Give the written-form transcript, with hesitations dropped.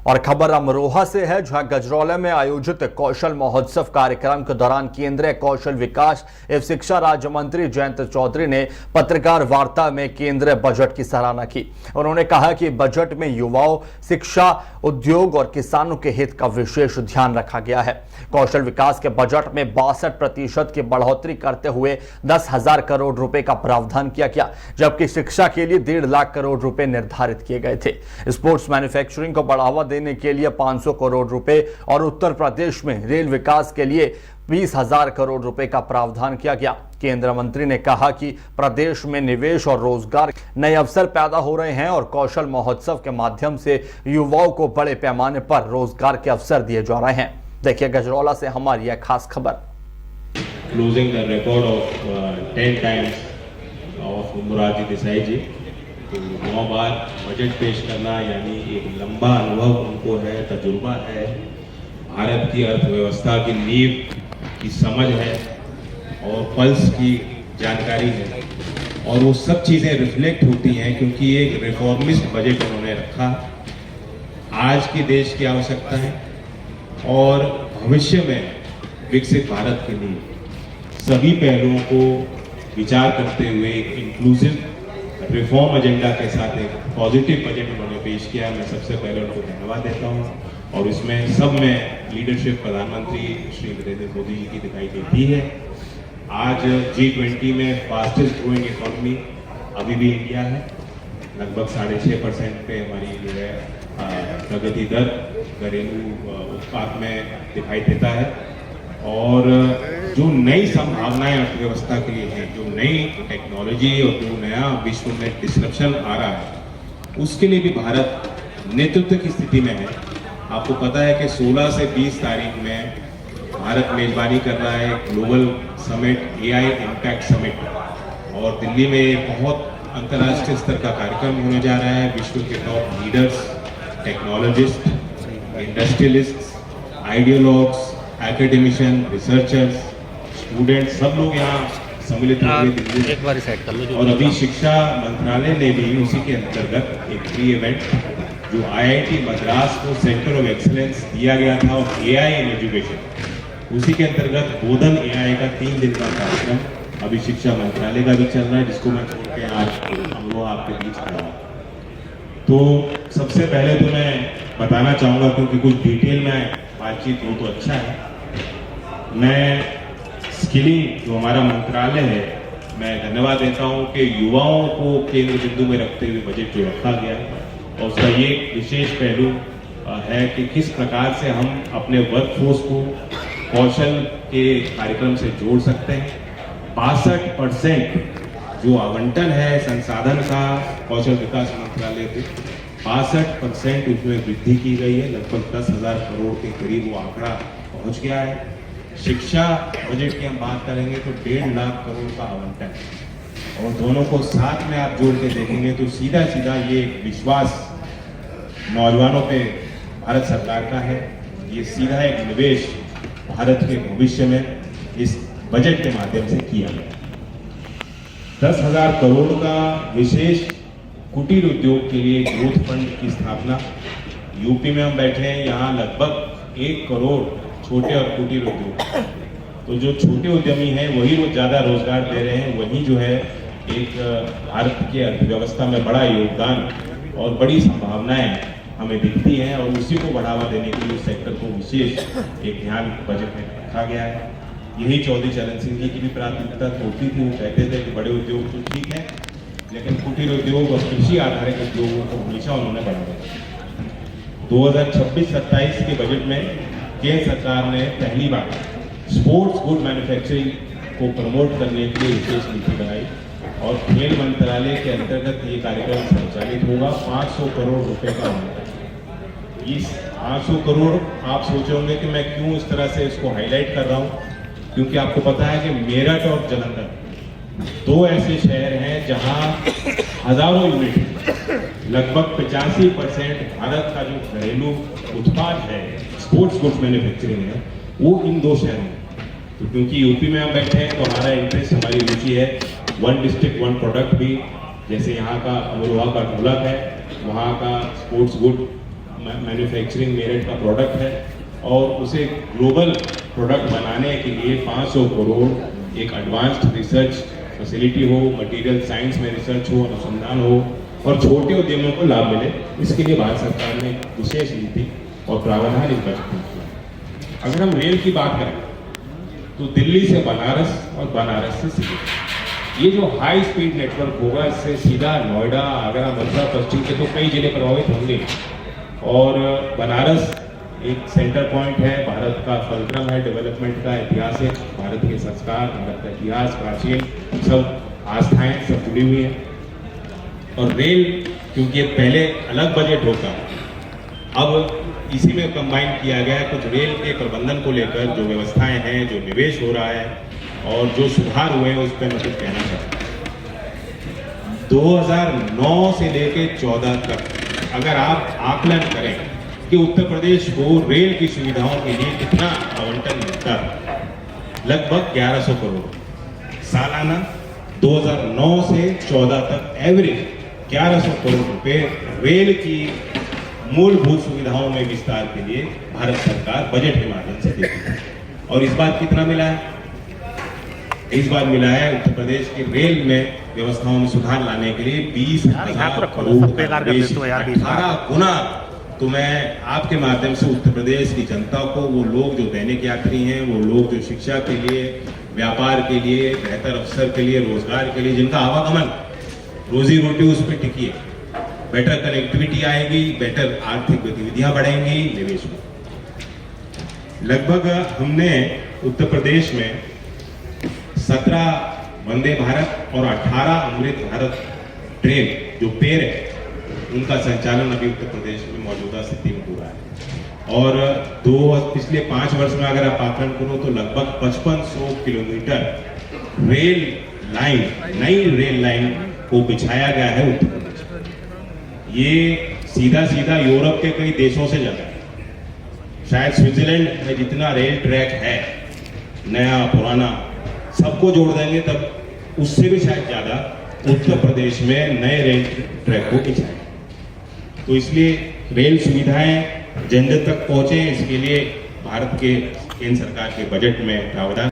और खबर अमरोहा से है, जहां गजरौला में आयोजित कौशल महोत्सव कार्यक्रम के दौरान केंद्रीय कौशल विकास एवं शिक्षा राज्य मंत्री जयंत चौधरी ने पत्रकार वार्ता में केंद्रीय बजट की सराहना की। उन्होंने कहा कि बजट में युवाओं, शिक्षा, उद्योग और किसानों के हित का विशेष ध्यान रखा गया है। कौशल विकास के बजट में 62% की बढ़ोतरी करते हुए 10,000 करोड़ रुपए का प्रावधान किया गया, जबकि शिक्षा के लिए 1.5 लाख करोड़ रुपए निर्धारित किए गए थे। स्पोर्ट्स मैन्युफैक्चरिंग को बढ़ावा देने के लिए 500 करोड़ रुपए और उत्तर प्रदेश में रेल विकास के लिए 20,000 करोड़ रुपए का प्रावधान किया गया। केंद्रीय मंत्री ने कहा कि प्रदेश में निवेश और रोजगार नए अवसर पैदा हो रहे हैं और कौशल महोत्सव के माध्यम से युवाओं को बड़े पैमाने पर रोजगार के अवसर दिए जा रहे हैं। देखिए गजरौला से हमारी यह खास खबर। Closing the record of 10 times of Morarji Desai ji, तो 9 बार बजट पेश करना यानी एक लंबा अनुभव उनको है, तजुर्बा है, भारत की अर्थव्यवस्था की नींव की समझ है और पल्स की जानकारी है, और वो सब चीज़ें रिफ्लेक्ट होती हैं क्योंकि एक रिफॉर्मिस्ट बजट उन्होंने रखा आज की देश की आवश्यकता है और भविष्य में विकसित भारत के लिए सभी पहलुओं को विचार करते हुए एक इंक्लूसिव रिफॉर्म एजेंडा के साथ एक पॉजिटिव बजट उन्होंने पेश किया। मैं सबसे पहले उनको धन्यवाद देता हूं और इसमें सब में लीडरशिप प्रधानमंत्री श्री नरेंद्र मोदी जी की दिखाई देती है। आज G20 में फास्टेस्ट ग्रोइंग इकोनॉमी अभी भी इंडिया है, लगभग 6.5% पे हमारी जो है प्रगति दर घरेलू उत्पाद में दिखाई देता है और जो नई संभावनाएं अर्थव्यवस्था के लिए हैं, जो नई टेक्नोलॉजी और जो नया विश्व में डिस्रप्शन आ रहा है, उसके लिए भी भारत नेतृत्व की स्थिति में है। आपको पता है कि 16 से 20 तारीख में भारत मेजबानी कर रहा है global summit, AI impact summit, और दिल्ली में एक बहुत अंतर्राष्ट्रीय स्तर का कार्यक्रम होने जा रहा है। विश्व के top leaders, technologist, industrialist, ideologues, academician, researchers, student, सब लोग यहाँ सम्मिलित हुए दिल्ली। एक बार सेट कर लो। और अभी शिक्षा मंत्रालय ने भी उसी के अंतर्गत एक प्री इवेंट जो IIT मद्रास को सेंटर ऑफ एक्सीलेंस दिया गया था और AI इन एजुकेशन, उसी के अंतर्गत बोधन AI का 3 दिन का कार्यक्रम अभी शिक्षा मंत्रालय का भी चल रहा है, जिसको मैं छोड़ के आज हम लोग आपके बीच खड़ा हूँ। तो सबसे पहले तो मैं बताना चाहूँगा, क्योंकि कुछ डिटेल में बातचीत हो तो अच्छा है, मैं स्किलिंग जो हमारा मंत्रालय है, मैं धन्यवाद देता हूँ कि युवाओं को केंद्र बिंदु में रखते हुए बजट जो रखा गया है और उसका ये विशेष पहलू है कि किस प्रकार से हम अपने वर्कफोर्स को कौशल के कार्यक्रम से जोड़ सकते हैं। 62% जो आवंटन है संसाधन का कौशल विकास मंत्रालय को, 62% उसमें वृद्धि की गई है, लगभग 10,000 करोड़ के करीब वो आंकड़ा पहुंच गया है। शिक्षा बजट की हम बात करेंगे तो 1.5 लाख करोड़ का आवंटन, और दोनों को साथ में आप जोड़ के देखेंगे तो सीधा सीधा ये विश्वास नौजवानों पे भारत सरकार का है। ये सीधा एक निवेश भारत के भविष्य में इस बजट के माध्यम से किया गया। 10,000 करोड़ का विशेष कुटीर उद्योग के लिए ग्रोथ फंड की स्थापना। यूपी में हम बैठे हैं, यहाँ लगभग 1 करोड़ छोटे और कुटीर उद्योग, तो जो छोटे उद्यमी हैं वही वो ज़्यादा रोजगार दे रहे हैं, वही जो है एक भारत की अर्थव्यवस्था में बड़ा योगदान और बड़ी संभावनाएं हमें दिखती हैं, और उसी को बढ़ावा देने के लिए उस सेक्टर को विशेष एक ध्यान बजट में रखा गया है। यही चौधरी चरण सिंह जी की भी प्राथमिकता होती थी। वो कहते थे कि बड़े उद्योग तो ठीक है, लेकिन कुटीर उद्योग और कृषि आधारित उद्योगों को हमेशा उन्होंने बढ़ावा दिया। 2026-27 के बजट में केंद्र सरकार ने पहली बार स्पोर्ट्स गुड मैन्युफैक्चरिंग को प्रमोट करने के लिए विशेष नीति बनाई और खेल मंत्रालय के अंतर्गत ये कार्यक्रम संचालित होगा। 500 करोड़ रुपए का होगा। इस 500 करोड़ आप सोचे होंगे कि मैं क्यों इस तरह से इसको हाईलाइट कर रहा हूँ, क्योंकि आपको पता है कि मेरठ और जालंधर 2 ऐसे शहर हैं जहां हजारों यूनिट, लगभग 85% भारत का जो घरेलू उत्पाद है स्पोर्ट्स गुड्स मैन्युफैक्चरिंग है, वो इन 2 शहरों में। तो क्योंकि यूपी में हम बैठे हैं तो हमारा इंटरेस्ट, हमारी रुचि है 1 डिस्ट्रिक्ट 1 प्रोडक्ट भी, जैसे यहाँ का अमरोहा का ढोलक है, वहाँ का स्पोर्ट्स गुड मैन्युफैक्चरिंग मेरिट का प्रोडक्ट है और उसे ग्लोबल प्रोडक्ट बनाने के लिए 500 करोड़ एक एडवांस्ड रिसर्च फैसिलिटी हो, मटेरियल साइंस में रिसर्च हो, अनुसंधान हो और छोटे उद्यमों को लाभ मिले, इसके लिए भारत सरकार ने विशेष नीति और प्रावधान इस बजट में किया। अगर हम रेल की बात करें तो दिल्ली से बनारस और बनारस से सिटी, ये जो हाई स्पीड नेटवर्क होगा, इससे सीधा नोएडा, आगरा, मथुरा, पश्चिम के तो कई जिले प्रभावित होंगे और बनारस एक सेंटर पॉइंट है, भारत का फलक्रम है, डेवलपमेंट का इतिहास है, भारत के संस्कार, भारत का इतिहास, प्राचीन सब आस्थाएं सब जुड़ी हुई हैं। और रेल क्योंकि पहले अलग बजट होता, अब इसी में कंबाइन किया गया कुछ रेल के प्रबंधन को लेकर जो व्यवस्थाएं हैं, जो निवेश हो रहा है और जो सुधार हुए हैं, उस पर मैं कुछ कहना चाहता हूँ। 2009 से लेकर 14 तक अगर आप आकलन करें कि उत्तर प्रदेश को रेल की सुविधाओं के लिए कितना आवंटन मिलता है, लगभग 1100 करोड़ सालाना। 2009 से 14 तक एवरेज 1100 करोड़ रुपए रेल की मूलभूत सुविधाओं में विस्तार के लिए भारत सरकार बजट के माध्यम से देती है। और इस बार कितना मिला है? इस बार मिला है उत्तर प्रदेश के रेल में व्यवस्थाओं में सुधार लाने के लिए 20,000 करोड़, 18 गुना। तो मैं आपके माध्यम से उत्तर प्रदेश की जनता को, वो लोग जो दैनिक यात्री हैं, वो लोग जो शिक्षा के लिए, व्यापार के लिए, बेहतर अवसर के लिए, रोजगार के लिए, जिनका आवागमन, रोजी रोटी उस पर टिकी है, बेटर कनेक्टिविटी आएगी, बेटर आर्थिक गतिविधियां बढ़ेंगी, निवेश में। लगभग हमने उत्तर प्रदेश में 17 वंदे भारत और 18 अमृत भारत ट्रेन जो पेयर है, उनका संचालन अभी उत्तर प्रदेश में मौजूदा स्थिति में हुआ है। और पिछले 5 वर्ष में अगर आप आकलन करो तो लगभग 5500 किलोमीटर रेल लाइन, नई रेल लाइन को बिछाया गया है उत्तर प्रदेश। ये सीधा सीधा यूरोप के कई देशों से ज्यादा है। शायद स्विट्जरलैंड में जितना रेल ट्रैक है, नया पुराना सबको जोड़ देंगे तब उससे भी शायद ज्यादा उत्तर प्रदेश में नए रेल ट्रैक को बिछाए। तो इसलिए रेल सुविधाएं जन जन तक पहुंचे, इसके लिए भारत के केंद्र सरकार के बजट में प्रावधान